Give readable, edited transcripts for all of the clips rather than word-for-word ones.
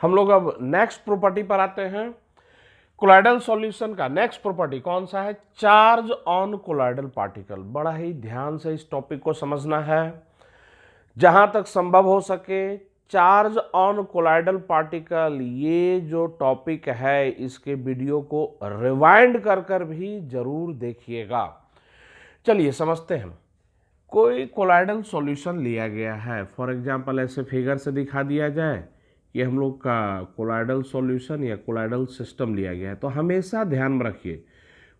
हम लोग अब नेक्स्ट प्रॉपर्टी पर आते हैं। कोलाइडल सॉल्यूशन का नेक्स्ट प्रॉपर्टी कौन सा है? Charge on colloidal particle. बड़ा ही ध्यान से इस टॉपिक को समझना है, जहां तक संभव हो सके। चार्ज ऑन कोलाइडल पार्टिकल, ये जो टॉपिक है इसके वीडियो को रिवाइंड कर कर भी जरूर देखिएगा। चलिए समझते हैं। कोई कोलाइडल सॉल्यूशन लिया गया है, फॉर एग्जांपल ऐसे फिगर से दिखा दिया जाए कि हम लोग का कोलाइडल सॉल्यूशन या कोलाइडल सिस्टम लिया गया है, तो हमेशा ध्यान में रखिए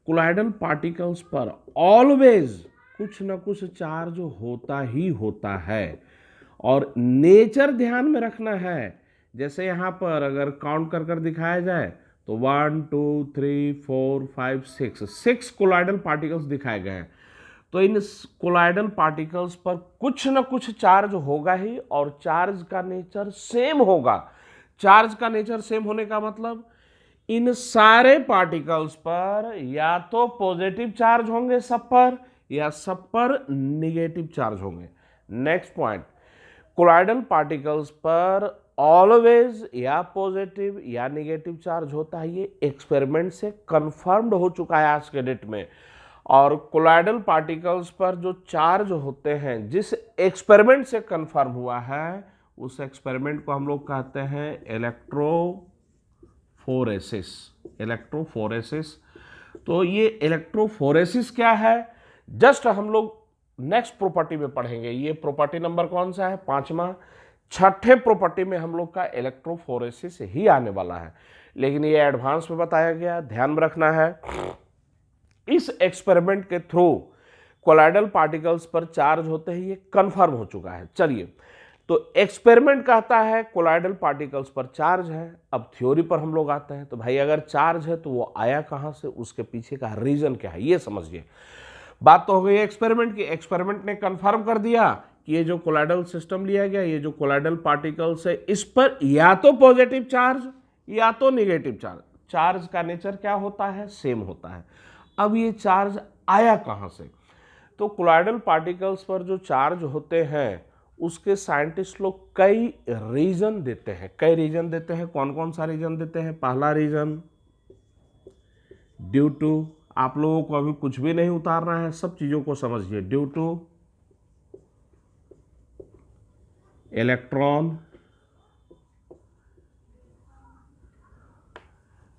कोलाइडल पार्टिकल्स पर ऑलवेज कुछ न कुछ चार्ज होता ही होता है। और नेचर ध्यान में रखना है। जैसे यहाँ पर अगर काउंट कर कर दिखाया जाए तो 1 2 3 4 5 6 कोलाइडल पार्टिकल्स दिखाए गए हैं। तो इन कोलाइडल पार्टिकल्स पर कुछ न कुछ चार्ज होगा ही, और चार्ज का नेचर सेम होगा। चार्ज का नेचर सेम होने का मतलब इन सारे पार्टिकल्स पर या तो पॉजिटिव चार्ज होंगे सब पर, या सब पर निगेटिव चार्ज होंगे। नेक्स्ट पॉइंट, कोलाइडल पार्टिकल्स पर ऑलवेज या पॉजिटिव या नेगेटिव चार्ज होता है। ये एक्सपेरिमेंट से कंफर्म्ड हो चुका है आज के डेट में। और कोलाइडल पार्टिकल्स पर जो चार्ज होते हैं, जिस एक्सपेरिमेंट से कंफर्म हुआ है, उस एक्सपेरिमेंट को हम लोग कहते हैं इलेक्ट्रोफोरेसिस। इलेक्ट्रोफोरेसिस। तो ये इलेक्ट्रोफोरेसिस क्या है, जस्ट हम लोग नेक्स्ट प्रॉपर्टी में पढ़ेंगे। ये प्रॉपर्टी नंबर कौन सा है? 5वां। छठे प्रॉपर्टी में हम लोग का इलेक्ट्रोफोरेसिस ही आने वाला है, लेकिन ये एडवांस में बताया गया, ध्यान में रखना है। इस एक्सपेरिमेंट के थ्रू कोलाइडल पार्टिकल्स पर चार्ज होते ही ये कंफर्म हो चुका है। चलिए, तो एक्सपेरिमेंट कहता है कोलाइडल पार्टिकल्स पर चार्ज है। अब थ्योरी पर हम लोग आते हैं। तो भाई अगर चार्ज है तो वो आया कहां से, उसके पीछे का रीजन क्या है, ये समझिए। बात तो हो गई एक्सपेरिमेंट की। एक्सपेरिमेंट ने कंफर्म कर दिया कि ये जो कोलाइडल सिस्टम लिया गया, ये जो कोलाइडल पार्टिकल्स है, इस पर या तो पॉजिटिव चार्ज या तो निगेटिव चार्ज। चार्ज का नेचर क्या होता है? सेम होता है। अब ये चार्ज आया कहां से? तो कोलाइडल पार्टिकल्स पर जो चार्ज होते हैं उसके साइंटिस्ट लोग कई रीजन देते हैं। कई रीजन देते हैं। कौन कौन सा रीजन देते हैं? पहला रीजन, ड्यू टू, आप लोगों को अभी कुछ भी नहीं उतारना है, सब चीजों को समझिए। Due to electron,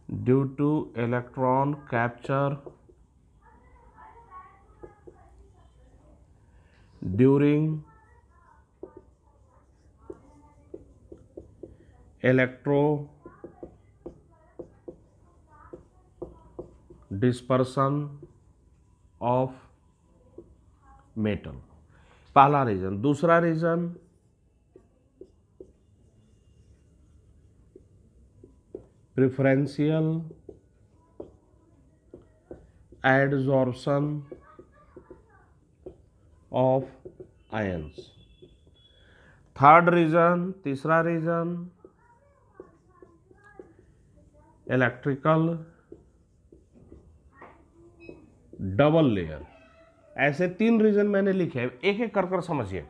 due to electron capture during electro dispersion of metal. पहला रीजन। दूसरा region, preferential adsorption of ions. Third region, तीसरा रीजन, इलेक्ट्रिकल डबल लेयर। ऐसे 3 रीजन मैंने लिखे हैं, एक एक कर कर समझिए।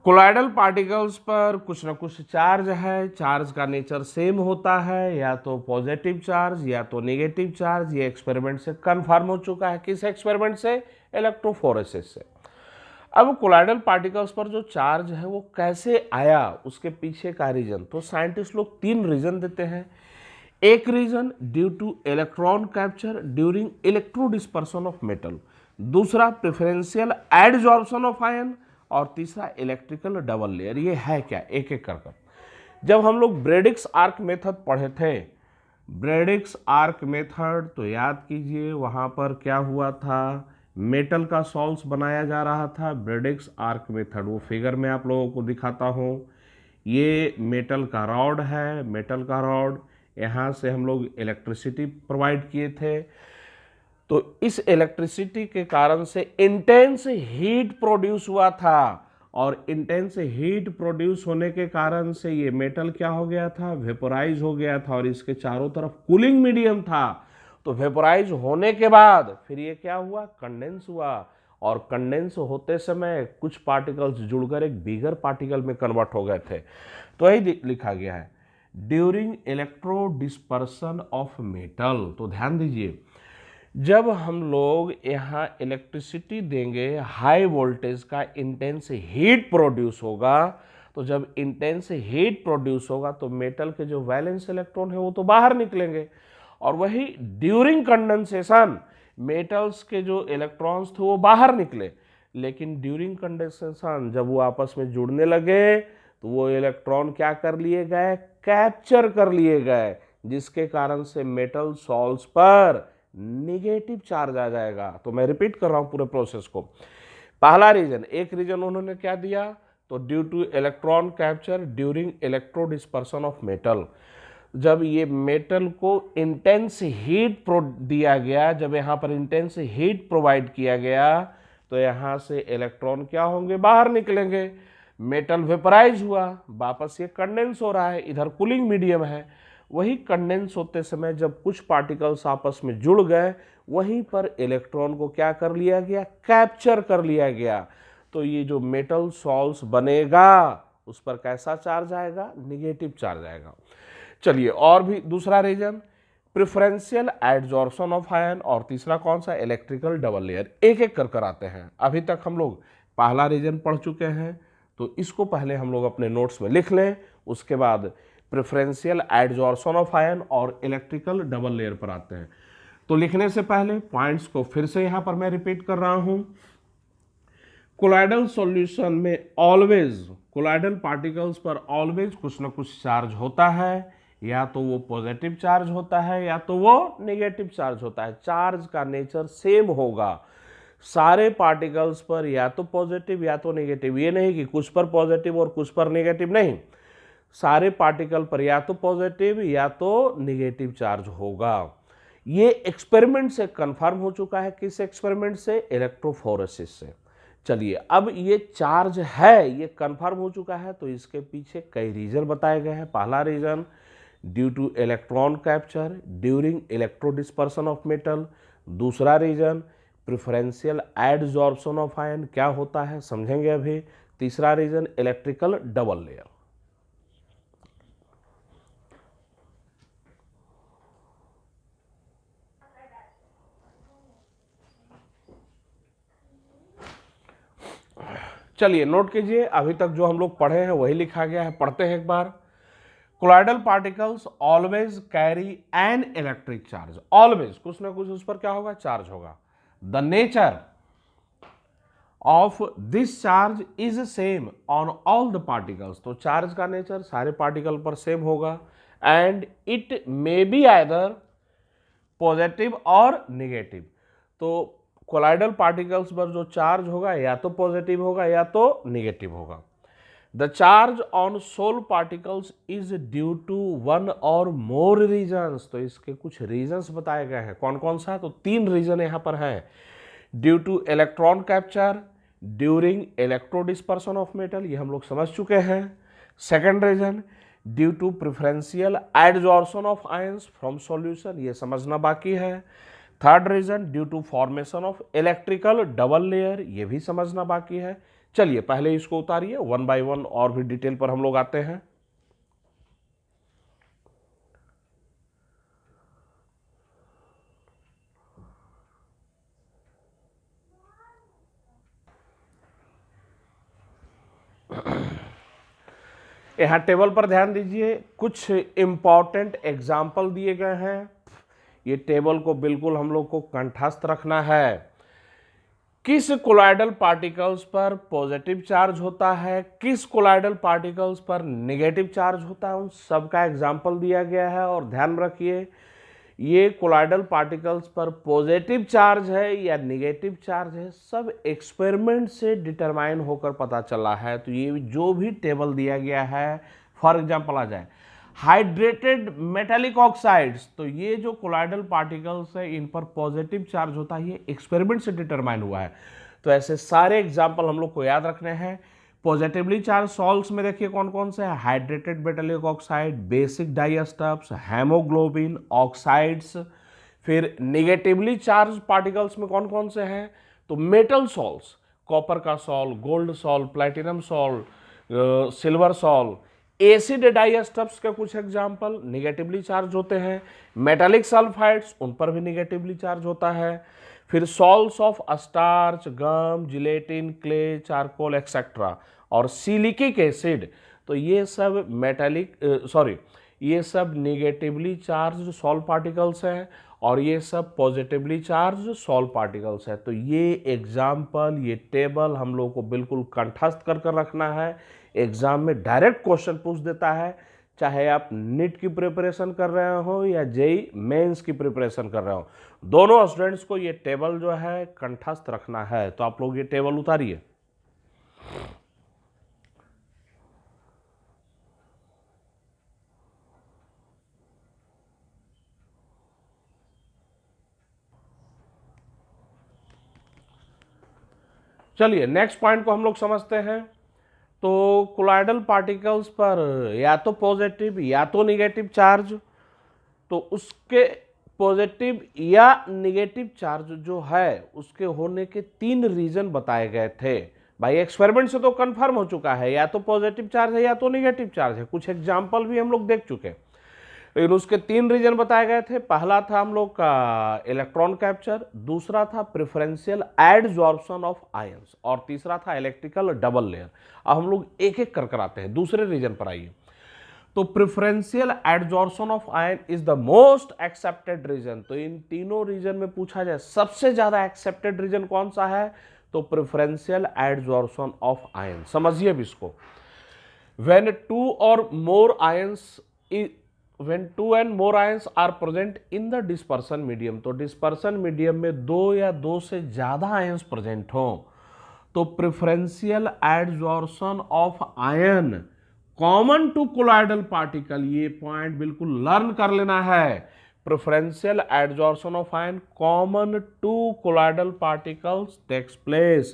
कोलाइडल पार्टिकल्स पर कुछ न कुछ चार्ज है। चार्ज का नेचर सेम होता है, या तो पॉजिटिव चार्ज या तो नेगेटिव चार्ज। ये एक्सपेरिमेंट से कंफर्म हो चुका है। किस एक्सपेरिमेंट से? इलेक्ट्रोफोरेसिस से। अब कोलाइडल पार्टिकल्स पर जो चार्ज है वो कैसे आया, उसके पीछे का रीजन, तो साइंटिस्ट लोग 3 रीजन देते हैं। एक region due to electron capture during electro dispersion of metal, दूसरा प्रेफरेंशियल एडजॉर्प्शन ऑफ आयन, और तीसरा इलेक्ट्रिकल डबल लेयर। ये है क्या, एक एक कर। जब हम लोग ब्रेडिक्स आर्क मेथड पढ़े थे, ब्रेडिक्स आर्क मेथड, तो याद कीजिए वहां पर क्या हुआ था, मेटल का सॉल्व्स बनाया जा रहा था। ब्रेडिक्स आर्क मेथड, वो फिगर में आप लोगों को दिखाता हूँ। ये मेटल का रॉड है, मेटल का रॉड, यहाँ से हम लोग इलेक्ट्रिसिटी प्रोवाइड किए थे। तो इस इलेक्ट्रिसिटी के कारण से इंटेंस हीट प्रोड्यूस हुआ था, और इंटेंस हीट प्रोड्यूस होने के कारण से ये मेटल क्या हो गया था? वेपोराइज हो गया था, और इसके चारों तरफ कूलिंग मीडियम था। तो वेपोराइज होने के बाद फिर ये क्या हुआ? कंडेंस हुआ, और कंडेंस होते समय कुछ पार्टिकल्स जुड़कर एक बिगर पार्टिकल में कन्वर्ट हो गए थे। तो यही लिखा गया है। During electro dispersion of metal. तो ध्यान दीजिए, जब हम लोग यहाँ इलेक्ट्रिसिटी देंगे, हाई वोल्टेज का इंटेंस हीट प्रोड्यूस होगा, तो जब इंटेंस हीट प्रोड्यूस होगा तो मेटल के जो वैलेंस इलेक्ट्रॉन है वो तो बाहर निकलेंगे, और वही ड्यूरिंग कंडेंसेशन मेटल्स के जो इलेक्ट्रॉन्स थे वो बाहर निकले। लेकिन ड्यूरिंग कंडेंसेशन जब वो आपस में जुड़ने लगे तो वो इलेक्ट्रॉन क्या कर लिए गए, कैप्चर कर लिए गए, जिसके कारण से मेटल सॉल्ट्स पर निगेटिव चार्ज आ जाएगा। तो मैं रिपीट कर रहा हूं पूरे प्रोसेस को। पहला रीजन, एक रीजन उन्होंने क्या दिया, तो due to electron capture during electro dispersion of metal. जब ये मेटल को इंटेंस हीट दिया गया, जब यहाँ पर इंटेंस हीट प्रोवाइड किया गया तो यहाँ से इलेक्ट्रॉन क्या होंगे, बाहर निकलेंगे, मेटल वेपराइज हुआ, वापस ये कंडेंस हो रहा है, इधर कूलिंग मीडियम है। वही कंडेंस होते समय जब कुछ पार्टिकल्स आपस में जुड़ गए, वहीं पर इलेक्ट्रॉन को क्या कर लिया गया, कैप्चर कर लिया गया। तो ये जो मेटल सॉल्ट्स बनेगा उस पर कैसा चार्ज आएगा, निगेटिव चार्ज आएगा। चलिए, और भी दूसरा reason, preferential adsorption of ion, और तीसरा कौन सा, इलेक्ट्रिकल डबल लेयर। एक एक कर आते हैं। अभी तक हम लोग पहला रीजन पढ़ चुके हैं, तो इसको पहले हम लोग अपने नोट्स में लिख लें, उसके बाद प्रेफरेंशियल एडजॉर्प्शन ऑफ आयन और इलेक्ट्रिकल डबल लेयर पर आते हैं। तो लिखने से पहले पॉइंट्स को फिर से यहां पर मैं रिपीट कर रहा हूं। कोलाइडल सॉल्यूशन में ऑलवेज, कोलाइडल पार्टिकल्स पर ऑलवेज कुछ ना कुछ चार्ज होता है, या तो वो पॉजिटिव चार्ज होता है या तो वो नेगेटिव चार्ज होता है। चार्ज का नेचर सेम होगा सारे पार्टिकल्स पर, या तो पॉजिटिव या तो नेगेटिव। ये नहीं कि कुछ पर पॉजिटिव और कुछ पर नेगेटिव, नहीं, सारे पार्टिकल पर या तो पॉजिटिव या तो नेगेटिव चार्ज होगा। ये एक्सपेरिमेंट से कंफर्म हो चुका है। किस एक्सपेरिमेंट से, इलेक्ट्रोफोरेसिस से। चलिए, अब ये चार्ज है, ये कंफर्म हो चुका है, तो इसके पीछे कई रीजन बताए गए हैं। पहला reason, due to electron capture during electro dispersion of metal. दूसरा reason, preferential adsorption of ion, क्या होता है समझेंगे अभी। तीसरा रीजन, इलेक्ट्रिकल डबल लेयर। चलिए नोट कीजिए, अभी तक जो हम लोग पढ़े हैं वही लिखा गया है, पढ़ते हैं एक बार। Colloidal particles always carry an electric charge. Always कुछ ना कुछ उस पर क्या होगा, चार्ज होगा। The nature of this charge is same on all the particles. तो चार्ज का नेचर सारे पार्टिकल पर सेम होगा। And it may be either positive और नेगेटिव। तो कोलाइडल पार्टिकल्स पर जो चार्ज होगा या तो पॉजिटिव होगा या तो नेगेटिव होगा। The charge on sol particles is due to one और मोर रीजन्स। तो इसके कुछ रीजन्स बताए गए हैं, कौन कौन सा, तो 3 रीजन यहां पर हैं। Due to electron capture during electro dispersion of metal, ये हम लोग समझ चुके हैं। Second region, due to preferential adsorption of ions from solution, ये समझना बाकी है। Third region, due to formation of electrical double layer, ये भी समझना बाकी है। चलिए पहले इसको उतारिए, वन बाय वन और भी डिटेल पर हम लोग आते हैं। यहां टेबल पर ध्यान दीजिए, कुछ इंपॉर्टेंट एग्जाम्पल दिए गए हैं। ये टेबल को बिल्कुल हम लोग को कंठस्थ रखना है। किस कोलाइडल पार्टिकल्स पर पॉजिटिव चार्ज होता है, किस कोलाइडल पार्टिकल्स पर नेगेटिव चार्ज होता है, उन सब का एग्जाम्पल दिया गया है। और ध्यान रखिए, ये कोलाइडल पार्टिकल्स पर पॉजिटिव चार्ज है या नेगेटिव चार्ज है, सब एक्सपेरिमेंट से डिटरमाइन होकर पता चला है। तो ये जो भी टेबल दिया गया है, फॉर एग्जाम्पल आ जाए हाइड्रेटेड मेटालिक ऑक्साइड्स, तो ये जो कोलाइडल पार्टिकल्स है इन पर पॉजिटिव चार्ज होता है, ये एक्सपेरिमेंट से डिटरमाइन हुआ है। तो ऐसे सारे एग्जाम्पल हम लोग को याद रखने हैं। पॉजिटिवली चार्ज सॉल्ट्स में देखिए कौन कौन से हैं, hydrated metallic oxide, basic dyestuffs, haemoglobin, oxides. फिर निगेटिवली चार्ज पार्टिकल्स में कौन कौन से हैं, तो मेटल सॉल्ट्स, कॉपर का salt, gold salt, platinum salt, silver salt, acid dyestuffs के कुछ एग्जाम्पल निगेटिवली चार्ज होते हैं। मेटालिक सल्फाइड्स, उन पर भी निगेटिवली चार्ज होता है। फिर salts of starch, gum, gelatin, clay, charcoal etcetera और सिलिकिक एसिड, तो ये सब ये सब निगेटिवली चार्ज सॉल्ट पार्टिकल्स हैं और ये सब पॉजिटिवली चार्ज सॉल्ट पार्टिकल्स है। तो ये एग्जाम्पल, ये टेबल हम लोग को बिल्कुल कंठस्थ कर कर रखना है। एग्जाम में डायरेक्ट क्वेश्चन पूछ देता है, चाहे आप नीट की प्रिपरेशन कर रहे हो या जेई मेंस की प्रिपरेशन कर रहे हो, दोनों स्टूडेंट्स को ये टेबल जो है कंठस्थ रखना है। तो आप लोग ये टेबल उतारिए। चलिए नेक्स्ट पॉइंट को हम लोग समझते हैं। तो कोलॉइडल पार्टिकल्स पर या तो पॉजिटिव या तो निगेटिव चार्ज, तो उसके पॉजिटिव या निगेटिव चार्ज जो है उसके होने के 3 रीजन बताए गए थे। भाई एक्सपेरिमेंट से तो कंफर्म हो चुका है, या तो पॉजिटिव चार्ज है या तो निगेटिव चार्ज है। कुछ एग्जाम्पल भी हम लोग देख चुके हैं, लेकिन उसके 3 रीजन बताए गए थे। पहला था हम लोग का इलेक्ट्रॉन कैप्चर, दूसरा था प्रेफरेंशियल एडजॉर्प्शन ऑफ आयंस और तीसरा था इलेक्ट्रिकल डबल लेयर। अब हम लोग एक एक कर आते हैं दूसरे रीजन पर। आइए, तो preferential adsorption of ion is the most accepted reason. तो इन तीनों रीजन में पूछा जाए सबसे ज्यादा एक्सेप्टेड रीजन कौन सा है, तो प्रेफरेंशियल एडजॉर्प्शन ऑफ आयन। समझिए अब इसको। When two and more ions are present in the dispersion medium, तो डिस्पर्सन मीडियम में 2 या 2 से ज्यादा आयंस प्रेजेंट हो, तो preferential adsorption of ion common to colloidal particle, ये पॉइंट बिल्कुल लर्न कर लेना है। Preferential adsorption of ion common to colloidal particles takes place.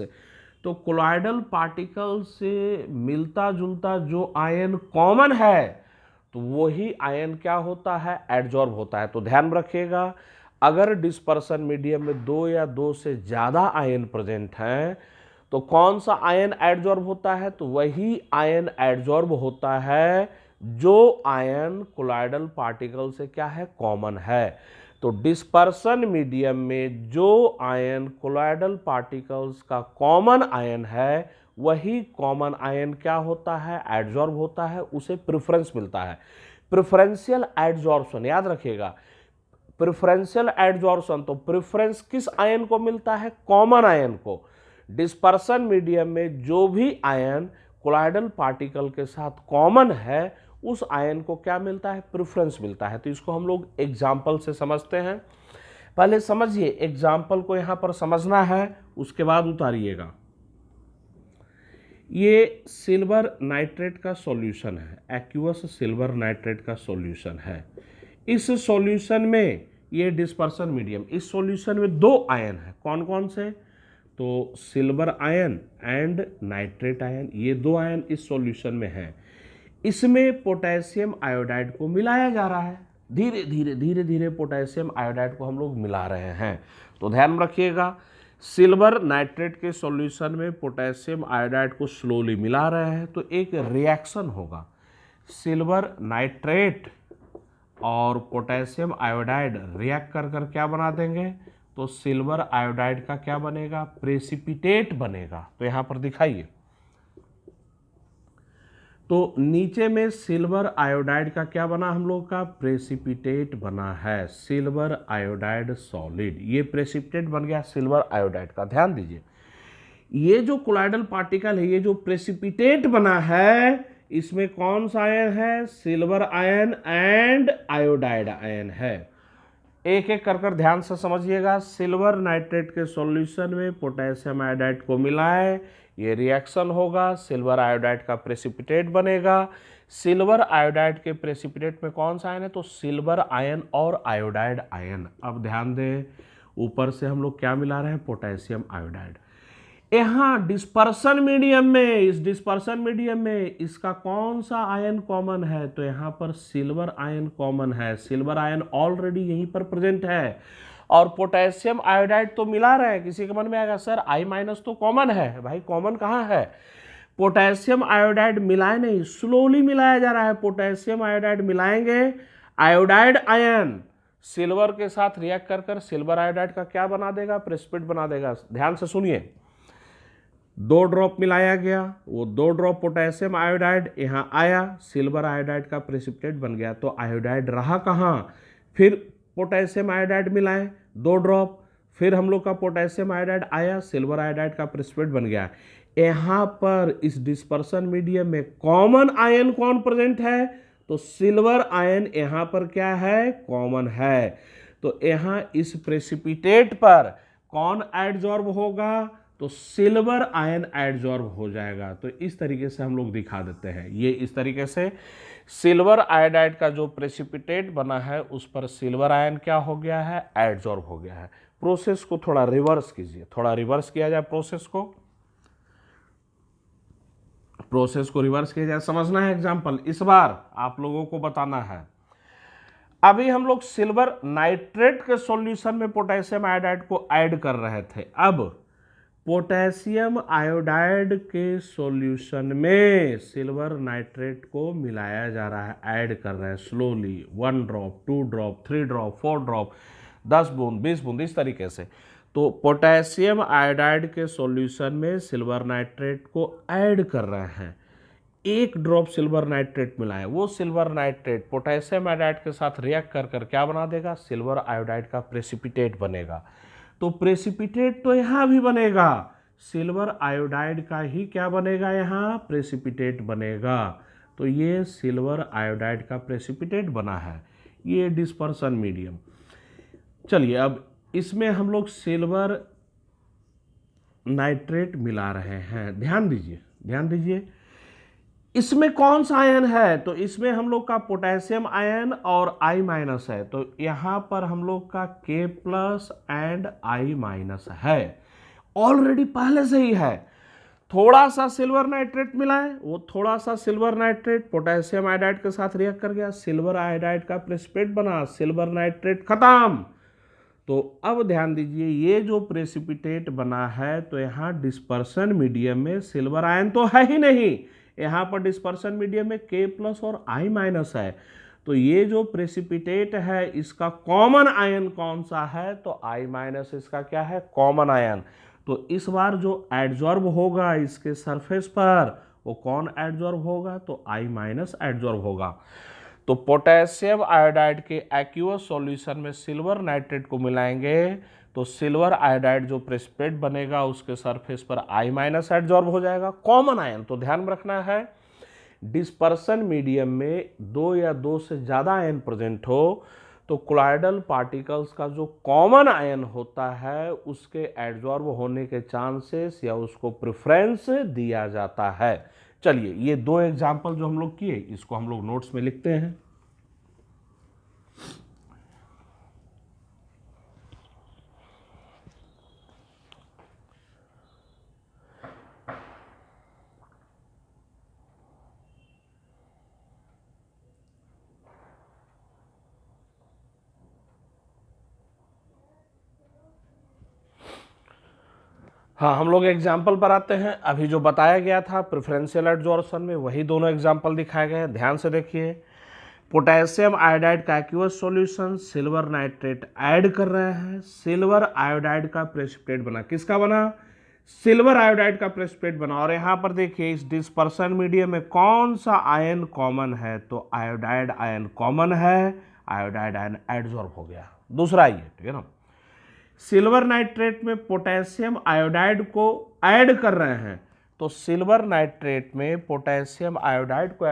तो कोलॉइडल पार्टिकल से मिलता जुलता जो आयन कॉमन है, तो वही आयन क्या होता है, एडजॉर्ब होता है। तो ध्यान रखिएगा, अगर डिस्पर्सन मीडियम में 2 या 2 से ज्यादा आयन प्रेजेंट हैं, तो कौन सा आयन एडजॉर्ब होता है, तो वही आयन एडजॉर्ब होता है जो आयन कोलॉइडल पार्टिकल से क्या है, कॉमन है। तो डिस्पर्सन मीडियम में जो आयन कोलॉइडल पार्टिकल्स का कॉमन आयन है, वही कॉमन आयन क्या होता है, एडजॉर्ब होता है, उसे प्रेफरेंस मिलता है। प्रेफरेंशियल एडजॉर्प्शन याद रखिएगा, प्रेफरेंशियल एडजॉर्प्शन, तो प्रेफरेंस किस आयन को मिलता है, कॉमन आयन को। डिस्पर्सन मीडियम में जो भी आयन कोलॉइडल पार्टिकल के साथ कॉमन है, उस आयन को क्या मिलता है, प्रेफरेंस मिलता है। तो इसको हम लोग एग्जाम्पल से समझते हैं। पहले समझिए, एग्जाम्पल को यहां पर समझना है, उसके बाद उतारिएगा। ये सिल्वर नाइट्रेट का सॉल्यूशन है, एक्वस सिल्वर नाइट्रेट का सॉल्यूशन है। इस सॉल्यूशन में ये डिस्पर्सन मीडियम, इस सॉल्यूशन में 2 आयन है। कौन कौन से, तो silver ion and nitrate ion, ये 2 आयन इस सॉल्यूशन में है। इसमें पोटेशियम आयोडाइड को मिलाया जा रहा है, धीरे धीरे पोटेशियम आयोडाइड को हम लोग मिला रहे हैं। तो ध्यान रखिएगा, सिल्वर नाइट्रेट के सॉल्यूशन में पोटेशियम आयोडाइड को स्लोली मिला रहे हैं, तो एक रिएक्शन होगा। सिल्वर नाइट्रेट और पोटेशियम आयोडाइड रिएक्ट कर कर क्या बना देंगे, तो सिल्वर आयोडाइड का क्या बनेगा, प्रेसिपिटेट बनेगा। तो यहां पर दिखाइए, तो नीचे में सिल्वर आयोडाइड का क्या बना, हम लोग का प्रेसिपिटेट बना है, सिल्वर आयोडाइड सॉलिड। ये प्रेसिपिटेट बन गया सिल्वर आयोडाइड का। ध्यान दीजिए, ये जो कोलॉइडल पार्टिकल है, ये जो प्रेसिपिटेट बना है, इसमें कौन सा आयन है, silver ion and iodide ion है। एक एक कर कर ध्यान से समझिएगा। सिल्वर नाइट्रेट के सॉल्यूशन में पोटेशियम आयोडाइड को मिलाएं, ये रिएक्शन होगा, सिल्वर आयोडाइड का प्रेसिपिटेट बनेगा। सिल्वर आयोडाइड के प्रेसिपिटेट में कौन सा आयन है, तो सिल्वर आयन और आयोडाइड आयन। अब ध्यान दें, ऊपर से हम लोग क्या मिला रहे हैं, पोटेशियम आयोडाइड। यहाँ डिस्पर्सन मीडियम में, इस डिस्पर्सन मीडियम में इसका कौन सा आयन कॉमन है, तो यहाँ पर सिल्वर आयन कॉमन है। सिल्वर आयन ऑलरेडी यहीं पर प्रेजेंट है और पोटेशियम आयोडाइड तो मिला रहे हैं। किसी के मन में आएगा सर I- तो कॉमन है, भाई कॉमन कहाँ है, पोटेशियम आयोडाइड मिलाए नहीं, स्लोली मिलाया जा रहा है। पोटेशियम आयोडाइड मिलाएंगे, आयोडाइड आयन सिल्वर के साथ रिएक्ट कर कर सिल्वर आयोडाइड का क्या बना देगा, प्रेसिपिटेट बना देगा। ध्यान से सुनिए, 2 ड्रॉप मिलाया गया, वो 2 ड्रॉप पोटेशियम आयोडाइड यहाँ आया, सिल्वर आयोडाइड का प्रेसिपिटेट बन गया। तो आयोडाइड रहा कहाँ, फिर पोटेशियम आयोडाइड मिलाएं 2 ड्रॉप, फिर हम लोग का पोटेशियम आयोडाइड आया, सिल्वर आयोडाइड का प्रेसिपिटेट बन गया। यहाँ पर इस डिस्पर्सन मीडियम में कॉमन आयन कौन प्रेजेंट है, तो सिल्वर आयन यहाँ पर क्या है, कॉमन है। तो यहाँ इस प्रेसिपिटेट पर कौन एडजॉर्ब होगा, तो सिल्वर आयन एडजॉर्ब हो जाएगा। तो इस तरीके से हम लोग दिखा देते हैं, ये इस तरीके से सिल्वर आयोडाइड का जो प्रेसिपिटेट बना है उस पर सिल्वर आयन क्या हो गया है, एडजॉर्ब हो गया है। प्रोसेस को थोड़ा रिवर्स कीजिए, थोड़ा रिवर्स किया जाए प्रोसेस को रिवर्स किया जाए, समझना है एग्जांपल। इस बार आप लोगों को बताना है, अभी हम लोग सिल्वर नाइट्रेट के सॉल्यूशन में पोटेशियम आयोडाइड को ऐड कर रहे थे। अब पोटेशियम आयोडाइड के सॉल्यूशन में सिल्वर नाइट्रेट को मिलाया जा रहा है, ऐड कर रहे हैं slowly, 1 drop, 2 drop, 3 drop, 4 drop, 10 बूंद, 20 बूंद, इस तरीके से। तो पोटेशियम आयोडाइड के सॉल्यूशन में सिल्वर नाइट्रेट को ऐड कर रहे हैं, 1 ड्रॉप सिल्वर नाइट्रेट मिलाएं, वो सिल्वर नाइट्रेट पोटेशियम आयोडाइड के साथ रिएक्ट कर कर क्या बना देगा, सिल्वर आयोडाइड का प्रेसिपिटेट बनेगा। तो प्रेसिपिटेट तो यहाँ भी बनेगा, सिल्वर आयोडाइड का ही क्या बनेगा, यहाँ प्रेसिपिटेट बनेगा। तो ये सिल्वर आयोडाइड का प्रेसिपिटेट बना है, ये डिस्पर्सन मीडियम। चलिए अब इसमें हम लोग सिल्वर नाइट्रेट मिला रहे हैं, ध्यान दीजिए इसमें कौन सा आयन है, तो इसमें हम लोग का पोटेशियम आयन और I माइनस है। तो यहाँ पर हम लोग का K+ एंड I माइनस है, ऑलरेडी पहले से ही है। थोड़ा सा सिल्वर नाइट्रेट मिलाएं, वो थोड़ा सा सिल्वर नाइट्रेट पोटेशियम आयोडाइड के साथ रिएक्ट कर गया, सिल्वर आयोडाइड का प्रेसिपिटेट बना, सिल्वर नाइट्रेट खत्म। तो अब ध्यान दीजिए, ये जो प्रेसिपिटेट बना है तो यहाँ डिस्पर्सन मीडियम में सिल्वर आयन तो है ही नहीं, यहाँ पर डिस्पर्सन मीडियम में K+ और I माइनस है। तो ये जो प्रेसिपिटेट है इसका कॉमन आयन कौन सा है, तो I माइनस इसका क्या है, कॉमन आयन। तो इस बार जो एडजॉर्ब होगा इसके सरफेस पर वो कौन एडजॉर्ब होगा, तो I माइनस एडजॉर्ब होगा। तो पोटेशियम आयोडाइड के एक्वस सॉल्यूशन में सिल्वर नाइट्रेट को मिलाएंगे तो सिल्वर आयोडाइड जो प्रेसिपिटेट बनेगा उसके सरफेस पर I माइनस एडजॉर्ब हो जाएगा, कॉमन आयन। तो ध्यान में रखना है, डिस्पर्सन मीडियम में 2 या 2 से ज़्यादा आयन प्रेजेंट हो तो कोलॉइडल पार्टिकल्स का जो कॉमन आयन होता है उसके एडजॉर्ब होने के चांसेस या उसको प्रेफरेंस दिया जाता है। चलिए ये 2 एग्जाम्पल जो हम लोग किए इसको हम लोग नोट्स में लिखते हैं। हाँ, हम लोग एग्जाम्पल पर आते हैं। अभी जो बताया गया था प्रेफरेंशियल एडजॉर्प्शन में वही दोनों एग्जाम्पल दिखाए गए हैं, ध्यान से देखिए। पोटेशियम आयोडाइड का aqueous solution silver nitrate add कर रहे हैं, सिल्वर आयोडाइड का प्रेसिपिटेट बना, किसका बना, सिल्वर आयोडाइड का प्रेसिपिटेट बना। और यहाँ पर देखिए इस डिस्पर्सन मीडियम में कौन सा आयन कॉमन है, तो आयोडाइड आयन कॉमन है, आयोडाइड आयन एडजॉर्ब हो गया। दूसरा ये, ठीक है ना, सिल्वर नाइट्रेट में पोटेशियम आयोडाइड को ऐड कर रहे हैं तो सिल्वर नाइट्रेट में पोटेशियम आयोडाइड को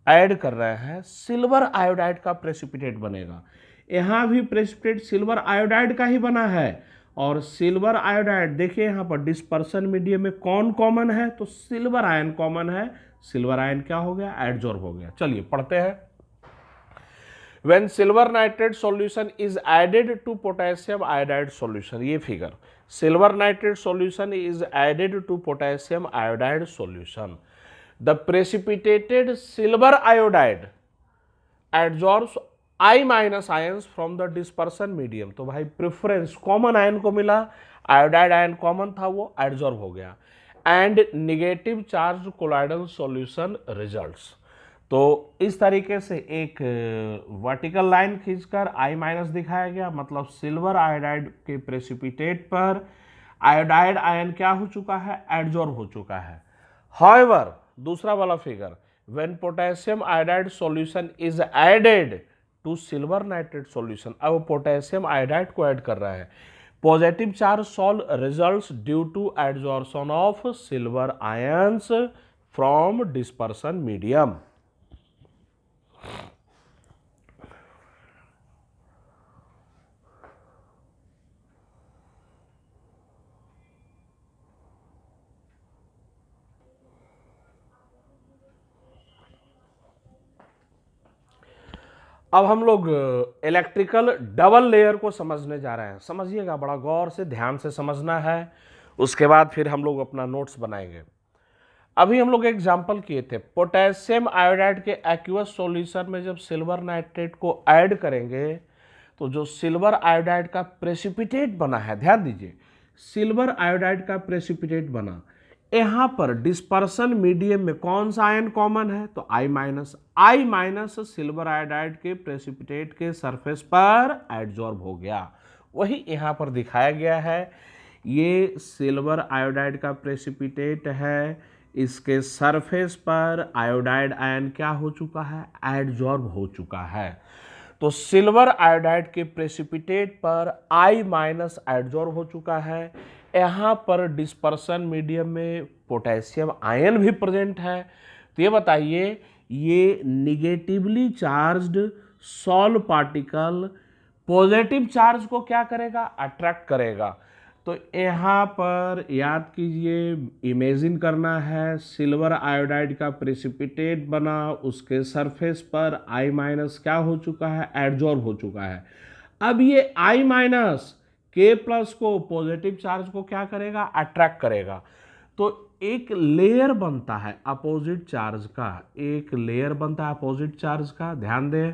ऐड कर रहे हैं, सिल्वर आयोडाइड का प्रेसिपिटेट बनेगा। यहाँ भी प्रेसिपिटेट सिल्वर आयोडाइड का ही बना है। और सिल्वर आयोडाइड देखिए यहाँ पर डिस्पर्सन मीडियम में कौन कॉमन है, तो सिल्वर आयन कॉमन है, सिल्वर आयन क्या हो गया, एडजॉर्ब हो गया। चलिए पढ़ते हैं। When silver nitrate solution is added to potassium iodide solution, ये figure, silver nitrate solution is added to potassium iodide solution, the precipitated silver iodide adsorbs I minus ions from the dispersion medium। तो भाई preference common ion को मिला, iodide ion common था वो adsorb हो गया। And negative charge colloidal solution results. तो इस तरीके से एक वर्टिकल लाइन खींचकर I माइनस दिखाया गया, मतलब सिल्वर आयोडाइड के प्रेसिपिटेट पर आयोडाइड आयन क्या हो चुका है, एडजॉर्ब हो चुका है। हाउएवर दूसरा वाला figure, when potassium iodide solution is added to silver nitrate solution, अब पोटेशियम आयोडाइड को ऐड कर रहा है, positive charge sol results due to adsorption of silver ions from dispersion medium. अब हम लोग इलेक्ट्रिकल डबल लेयर को समझने जा रहे हैं। समझिएगा, बड़ा गौर से ध्यान से समझना है, उसके बाद फिर हम लोग अपना नोट्स बनाएंगे। अभी हम लोग एग्जाम्पल किए थे, पोटेशियम आयोडाइड के एक्वस सॉल्यूशन में जब सिल्वर नाइट्रेट को ऐड करेंगे तो जो सिल्वर आयोडाइड का प्रेसिपिटेट बना है, ध्यान दीजिए, सिल्वर आयोडाइड का प्रेसिपिटेट बना, यहां पर डिस्पर्सन मीडियम में कौन सा आयन कॉमन है, तो I minus. I minus silver iodide के प्रेसिपिटेट के सरफेस पर एडजॉर्ब हो गया, वही यहां पर दिखाया गया है। ये सिल्वर आयोडाइड का प्रेसिपिटेट है, इसके सरफेस पर आयोडाइड आयन क्या हो चुका है, एडजॉर्ब हो चुका है। तो सिल्वर आयोडाइड के प्रेसिपिटेट पर I माइनस एडजॉर्ब हो चुका है। यहाँ पर डिस्पर्सन मीडियम में पोटेशियम आयन भी प्रेजेंट है। तो ये बताइए, ये negatively charged solve particle positive charge को क्या करेगा, अट्रैक्ट करेगा। तो यहाँ पर याद कीजिए, इमेजिन करना है, सिल्वर आयोडाइड का प्रेसिपिटेट बना, उसके सरफेस पर I माइनस क्या हो चुका है, एडजॉर्ब हो चुका है। अब ये I माइनस K प्लस को, पॉजिटिव चार्ज को क्या करेगा, अट्रैक्ट करेगा। तो एक लेयर बनता है अपोजिट चार्ज का, एक लेयर बनता है अपोजिट चार्ज का, ध्यान दें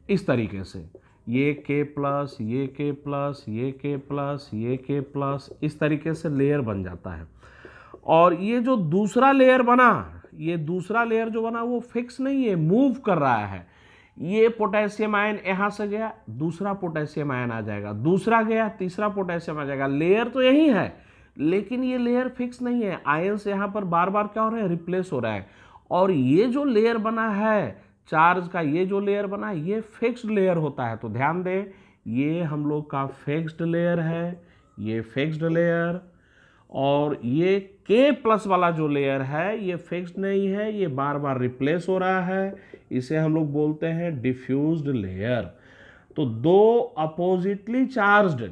इस तरीके से, ये K प्लस, ये K प्लस, ये K प्लस, ये K प्लस, इस तरीके से लेयर बन जाता है। और ये जो दूसरा लेयर बना, ये दूसरा लेयर जो बना वो फिक्स नहीं है, मूव कर रहा है। ये पोटेशियम आयन यहां से गया, दूसरा पोटेशियम आयन आ जाएगा, दूसरा गया, तीसरा पोटेशियम आ जाएगा। लेयर तो यही है, लेकिन ये लेयर फिक्स नहीं है, आयंस यहां पर बार बार क्या हो रहा है, रिप्लेस हो रहा है। और ये जो लेयर बना है चार्ज का, ये जो लेयर बना है, ये फिक्स्ड लेयर होता है। तो ध्यान दें, ये हम लोग का फिक्स्ड लेयर है, ये फिक्स्ड लेयर। और ये K प्लस वाला जो लेयर है, ये फिक्स्ड नहीं है, ये बार बार रिप्लेस हो रहा है, इसे हम लोग बोलते हैं डिफ्यूज्ड लेयर। तो दो अपोजिटली चार्ज्ड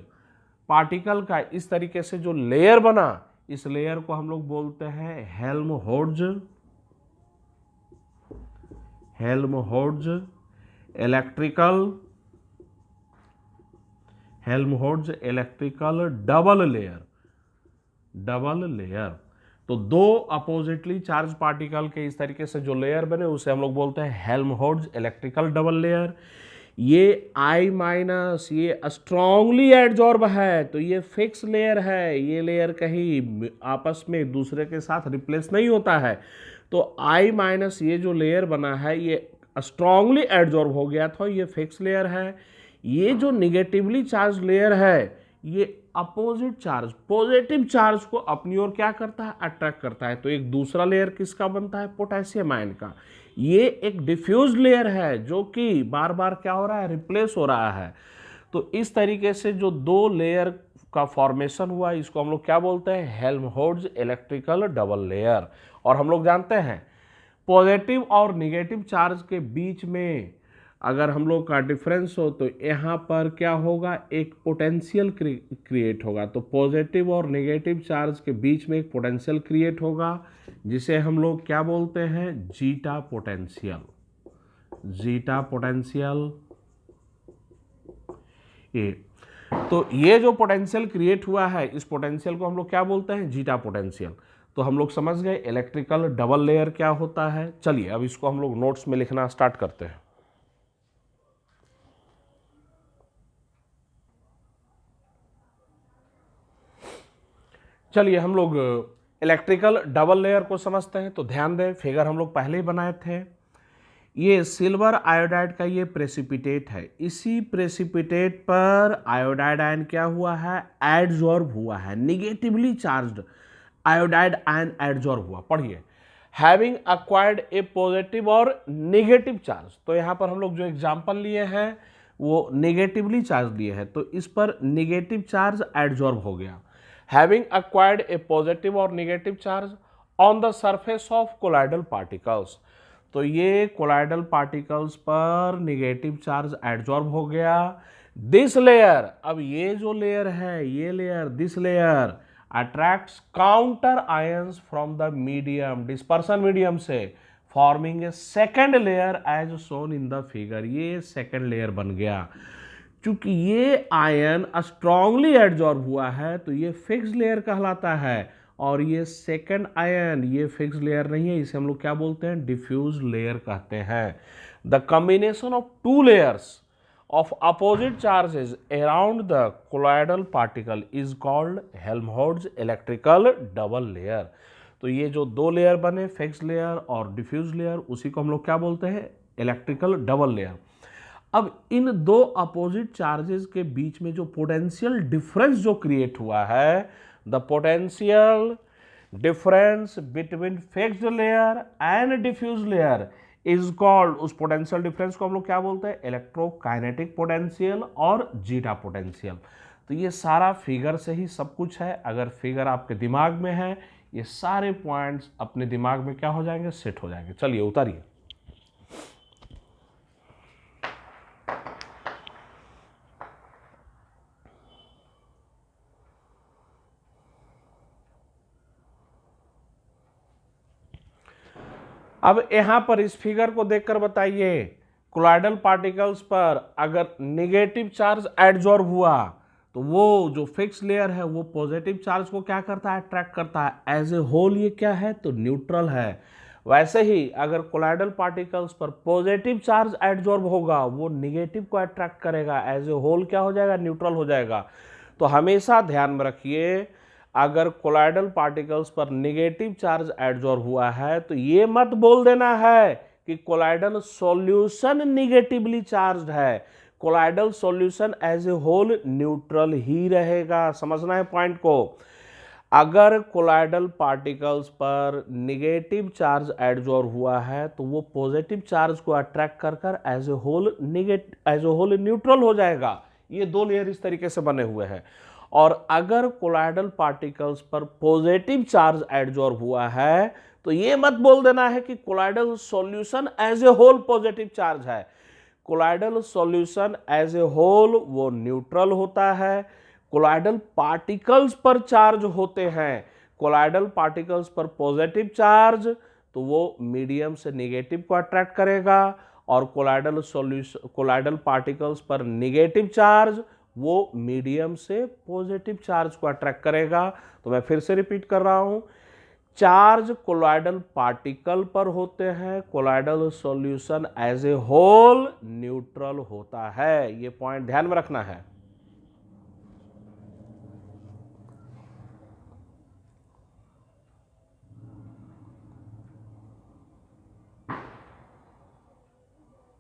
पार्टिकल का इस तरीके से जो लेयर बना, इस लेयर को हम लोग बोलते हैं हेल्महोल्ट्ज इलेक्ट्रिकल डबल लेयर। तो दो अपोजिटली चार्ज पार्टिकल के इस तरीके से जो लेयर बने, उसे हम लोग बोलते हैं हेल्महोल्ट्ज इलेक्ट्रिकल डबल लेयर। ये I माइनस, ये स्ट्रांगली एडजॉर्ब है, तो ये फिक्स लेयर है, ये लेयर कहीं आपस में दूसरे के साथ रिप्लेस नहीं होता है। तो I माइनस ये जो लेयर बना है, ये स्ट्रांगली एडजॉर्ब हो गया था, ये फिक्स लेयर है। ये जो निगेटिवली चार्ज लेयर है, ये अपोजिट चार्ज, पॉजिटिव चार्ज को अपनी ओर क्या करता है, अट्रैक्ट करता है। तो एक दूसरा लेयर किसका बनता है, पोटेशियम आयन का। ये एक डिफ्यूज लेयर है जो कि बार बार क्या हो रहा है, रिप्लेस हो रहा है। तो इस तरीके से जो दो लेयर का फॉर्मेशन हुआ, इसको हम लोग क्या बोलते हैं, हेल्महोल्ट्ज इलेक्ट्रिकल डबल लेयर। और हम लोग जानते हैं पॉजिटिव और निगेटिव चार्ज के बीच में अगर हम लोग का डिफरेंस हो, तो यहाँ पर क्या होगा, एक पोटेंशियल क्रिएट होगा। तो पॉजिटिव और नेगेटिव चार्ज के बीच में एक पोटेंशियल क्रिएट होगा, जिसे हम लोग क्या बोलते हैं, जीटा पोटेंशियल। ये तो ये जो पोटेंशियल क्रिएट हुआ है, इस पोटेंशियल को हम लोग क्या बोलते हैं, जीटा पोटेंशियल। तो हम लोग समझ गए इलेक्ट्रिकल डबल लेयर क्या होता है। चलिए अब इसको हम लोग नोट्स में लिखना स्टार्ट करते हैं। चलिए हम लोग इलेक्ट्रिकल डबल लेयर को समझते हैं। तो ध्यान दें, फिगर हम लोग पहले ही बनाए थे। ये सिल्वर आयोडाइड का ये प्रेसिपिटेट है, इसी प्रेसिपिटेट पर आयोडाइड आयन क्या हुआ है, एडजॉर्ब हुआ है, negatively charged iodide ion adsorb हुआ। पढ़िए, हैविंग अक्वायर्ड ए पॉजिटिव और नेगेटिव चार्ज। तो यहाँ पर हम लोग जो एग्जाम्पल लिए हैं वो नेगेटिवली चार्ज लिए हैं, तो इस पर नेगेटिव चार्ज एडजॉर्ब हो गया। हैविंग अक्वायर्ड ए पॉजिटिव और negative charge on the surface of colloidal particles. तो ये कोलाइडल पार्टिकल्स पर नेगेटिव चार्ज एडजॉर्ब हो गया। दिस लेयर, अब ये जो लेयर है, ये layer, this layer attracts counter ions from the medium, dispersion medium से, forming a second layer as shown in the figure. ये सेकेंड लेयर बन गया। चूंकि ये आयन स्ट्रांगली एडजॉर्ब हुआ है तो ये फिक्स लेयर कहलाता है, और ये सेकेंड आयन ये फिक्स लेयर नहीं है, इसे हम लोग क्या बोलते हैं, डिफ्यूज लेयर कहते हैं। The combination of two layers of opposite charges around the colloidal particle is called Helmholtz electrical double layer। तो ये जो दो लेयर बने, फिक्स लेयर और डिफ्यूज लेयर, उसी को हम लोग क्या बोलते हैं, इलेक्ट्रिकल डबल लेयर। अब इन दो अपोजिट चार्जेस के बीच में जो पोटेंशियल डिफरेंस जो क्रिएट हुआ है, the potential difference between fixed layer and diffuse layer is called, उस पोटेंशियल डिफरेंस को हम लोग क्या बोलते हैं, इलेक्ट्रोकाइनेटिक पोटेंशियल और जीटा पोटेंशियल। तो ये सारा फिगर से ही सब कुछ है। अगर फिगर आपके दिमाग में है, ये सारे पॉइंट्स अपने दिमाग में क्या हो जाएंगे, सेट हो जाएंगे। चलिए उतारिए। अब यहां पर इस फिगर को देखकर बताइए, कोलाइडल पार्टिकल्स पर अगर नेगेटिव चार्ज एडजॉर्ब हुआ तो वो जो फिक्स लेयर है वो पॉजिटिव चार्ज को क्या करता है, अट्रैक्ट करता है। एज ए होल ये क्या है, तो न्यूट्रल है। वैसे ही अगर कोलाइडल पार्टिकल्स पर पॉजिटिव चार्ज एडजॉर्ब होगा वो नेगेटिव को अट्रैक्ट करेगा, एज ए होल क्या हो जाएगा, न्यूट्रल हो जाएगा। तो हमेशा ध्यान में रखिए, अगर कोलाइडल पार्टिकल्स पर नेगेटिव चार्ज एडजॉर्ब हुआ है तो ये मत बोल देना है कि कोलाइडल सॉल्यूशन नेगेटिवली चार्ज्ड है। Colloidal solution as a whole neutral ही रहेगा। समझना है पॉइंट को। अगर कोलाइडल पार्टिकल्स पर नेगेटिव चार्ज एडजॉर्ब हुआ है तो वो पॉजिटिव चार्ज को अट्रैक्ट कर एज ए होल न्यूट्रल हो जाएगा। ये दो लेयर इस तरीके से बने हुए हैं। और अगर कोलाइडल पार्टिकल्स पर पॉजिटिव चार्ज एडजॉर्ब हुआ है तो ये मत बोल देना है कि colloidal solution as a whole positive charge है। Colloidal solution as a whole वो न्यूट्रल होता है। कोलाइडल पार्टिकल्स पर चार्ज होते हैं, कोलाइडल पार्टिकल्स पर पॉजिटिव चार्ज तो वो मीडियम से नेगेटिव को अट्रैक्ट करेगा, और कोलाइडल पार्टिकल्स पर नेगेटिव चार्ज वो मीडियम से पॉजिटिव चार्ज को अट्रैक्ट करेगा। तो मैं फिर से रिपीट कर रहा हूं, चार्ज कोलाइडल पार्टिकल पर होते हैं, colloidal solution as a whole neutral होता है। ये पॉइंट ध्यान में रखना है।